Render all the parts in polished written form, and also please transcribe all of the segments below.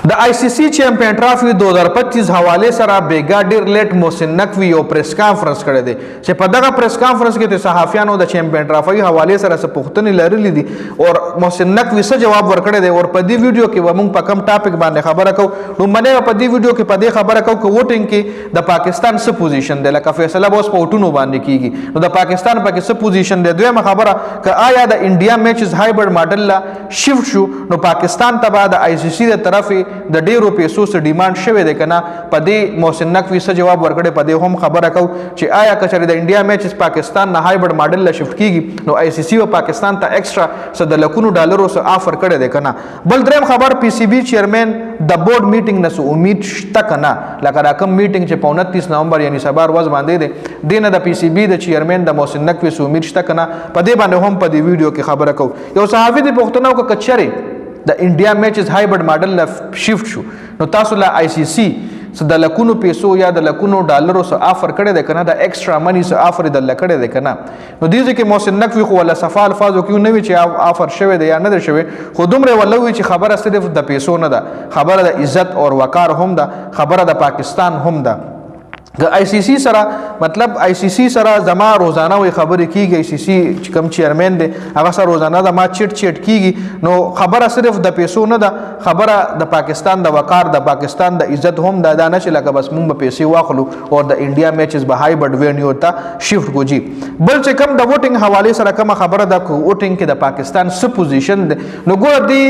د آی سی سی چیمپئن ټرافي 2025 حواله سره بیګاډیر لیټ محسن نقوی یو پریس کانفرنس کړی دی چې په دغه پریس کانفرنس کې د صحافیانو د چیمپئن ټرافي حواله سره څه پوښتنې لرلې دي او محسن نقوی څه جواب ورکړی دی او په دې ویډیو کې موږ په کم ټاپک باندې خبره کوو. نو منه په دې ویډیو کې په دې خبره کوو چې ووټینګ کې د پاکستان څه پوزیشن دی، لکه فیصله به اوس په ووټونو باندې کیږي، نو د پاکستان پکې څه پوزیشن دی. دویمه خبره ک آیا د انډیا میچز هایبرډ ماډل لا شفت شو، نو پاکستان ته بعد آی سی سی د طرفه د ډیرو پیسو سره ډیماند شوی دی کنه. په دې محسن نقوی څه جواب ورکړي، په دې هم خبره کو چې آیا کچره د انډیا میچز پاکستان نه هایبرډ ماډل لا شفت کیږي، نو آی سی سی او پاکستان ته ایکسترا څه د لکونو ډالرو سره آفر کړی دی کنه. بل دریم خبر پی سی بی چیرمن د بورډ میټینګ نه امید شته کنه، لکه دا کوم میټینګ چې په 29 نومبر یعنی سبا ورځ باندې دی دینه د پی سی بی د چیرمن د محسن نقوی سو امید شته کنه. په دې باندې هم په دې ویډیو کې خبره کو. یو صحافي د پښتنو کو کچره د انډیا میچز هایبرډ ماډل لا شفت شو، نو تاسو لا آی سی سی څه د لکونو پیسو یا د لکونو ډالرو سره آفر کړی دی کنه، د ایکسترا منی سره آفر د لکړی دی کنه. نو دې کې محسن نقوی خو ولا صفه الفاظو کې نه وی چې آفر شوی دی یا نه دی شوی، خو دومره ولوي چې خبره صرف د پیسو نه ده، خبره د عزت او وقار هم ده، خبره د پاکستان هم ده. د آی سی سی سره مطلب آی سی سی سره زما روزانه وي خبرې کیږي، آی سی سی چې کوم چیرمن دی هغه سره روزانه د ما چټ کیږي، نو خبره صرف د پیسو نه ده، خبره د پاکستان د وقار د پاکستان د عزت هم ده. دا نه چې لکه بس مونږ به پیسې واخلو او د انډیا میچز به هایبرډ وینیو ته شفت کوجی. بل چې کوم د ووټینګ حواله سره کوم خبره ده کو ووټینګ کې د پاکستان څه پوزیشن ده، نو ګور دی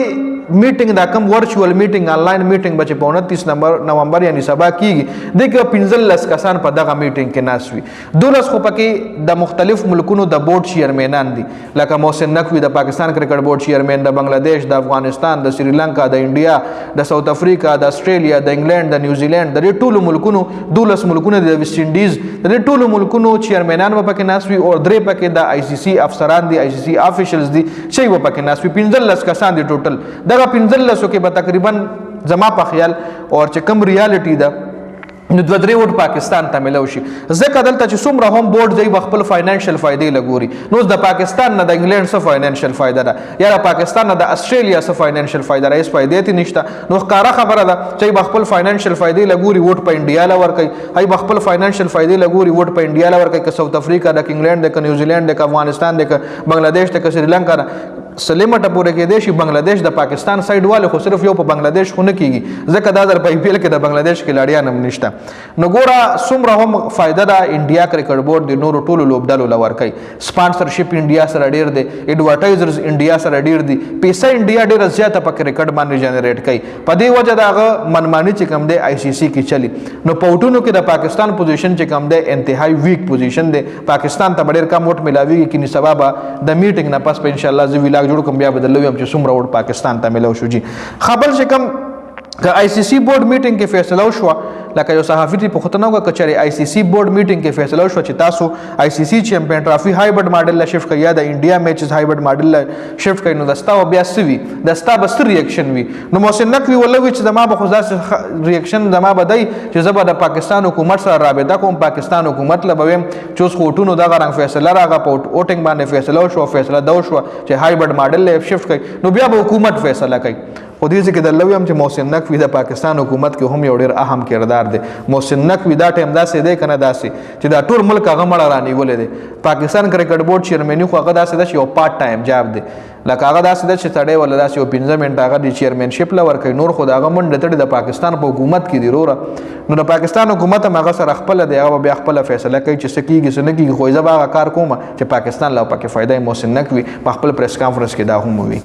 میټینګ دا کوم ورچوال میټینګ آنلاین میټینګ بچ په 29 نومبر یعنی سبا کیږي. دغه 15 کسان په دغه میټینګ کې ناسوي، 12 خو پکې د مختلف ملکونو د بورډ چیرمنان دي، لکه محسن نقوی د پاکستان کرکټ بورډ چیرمن، د بنگلاديش، د افغانستان، د سریلانکا، د انډیا، د ساوث افریقا، د استرالیا، د انګلند، د نیوزیلند، د ټولو ملکونو 12 ملکونو د ویسټ انډیز د ټولو ملکونو چیرمنان په پکې ناسوي او درې پکې د آی سی سی افسران دي، آی سی سی افیشلز دي چې په پکې ناسوي. 15 کسان دي ټوټل. دغه 15 کې به تقریبا زما په خیال او چې کوم ریالټي ده نو 2-3 ووټ پاکستان ته ملو شي. ځکه دلته چې څومره هم بورډ دی خپل فاینانشل فائدې لګوري، نو د پاکستان نه د انګلند څخه فاینانشل فائدہ ده یا د پاکستان نه د استرالیا څخه فاینانشل فائدہ ده، هیڅ فائدې ته نشته. نو ښکارا خبره ده چې خپل فاینانشل فائدې لګوري ووټ په انډیا لور کوي، هي خپل فاینانشل فائدې لګوري ووټ په انډیا لور کوي، که ساوث افریقا، د انګلند، د نیوزیلند، د افغانستان، د بنگلاديش، د سریلانکا سلیمټه پورې کې دیشي بنگلاديش د پاکستان سایډ والے خو صرف یو په بنگلاديش خو نه کیږي، ځکه دا در په آی پی ایل کې د بنگلاديش کې لاړیا نم نشته. نو ګوره څومره هم فائدہ ده انډیا کرکټ بورډ د نورو ټولو لوبډالو لور کوي. سپانسرشپ انډیا سره ډیر دی، ایڈورټایزرز انډیا سره ډیر دي، پیسې انډیا ډیر زیاته په کرکټ باندې جنریټ کوي. په دې وجه داغه منمانی چې کم دی آی سی سی کې چلی. نو پوټونو کې د پاکستان پوزیشن چې کم دی انتهایی ویک پوزیشن دی، پاکستان ته ډیر کم ووټ ملاویږي کې سبب د میټینګ نه پس په ان شاء الله زوی جوړ کوم بیا بدلوي هم چې څومره وړ پاکستان ته ملو شو. جی خبر چې کوم که آی سی سی بورډ میټینګ کې فیصله وشو، لکه یو صحافي ته پوښتنه وکړه کچري آی سی سی بورډ میټینګ کې فیصله وشو چې تاسو آی سی سی چیمپئن ټرافي هایبرډ ماډل لا شفت کړئ یا د انډیا میچز هایبرډ ماډل لا شفت کړئ، نو دستا بیا سوي دستا بس ریاکشن وي. نو محسن نقوی ولوي چې زما به خدا ریاکشن زما بدای چې زبر د پاکستان حکومت سره رابطه کوم، پاکستان حکومت له بویم چې اوس خوټونو دغه رنګ فیصله راغه په ووټینګ باندې فیصله وشو، فیصله دا وشو چې هایبرډ ماډل لا شفت کړئ، نو بیا به حکومت فیصله کوي. خو دې ځکه د لویم چې محسن نقوی د پاکستان حکومت کې هم یو ډیر اهم کردار دی. محسن نقوی دا ټیم داسې دی کنه داسې چې دا ټول ملک هغه مړه رانیولې دی. پاکستان کرکټ بورډ چیرمنی خو هغه داسې ده چې یو پارت ټایم جاب دی، لکه هغه داسې ده چې سړی ولا داسې یو 15 منټ هغه د چیرمنشپ لور کوي، نور خو هغه منډه تړي د پاکستان په حکومت کې دی وروره. نو د پاکستان حکومت هم هغه سره خپل دی، هغه بیا خپل فیصله کوي چې څه کیږي څه نه کیږي. خو زه به هغه کار کوم چې پاکستان لا پکې فائدې محسن نقوی په خپل پریس کانفرنس کې دا هم وي.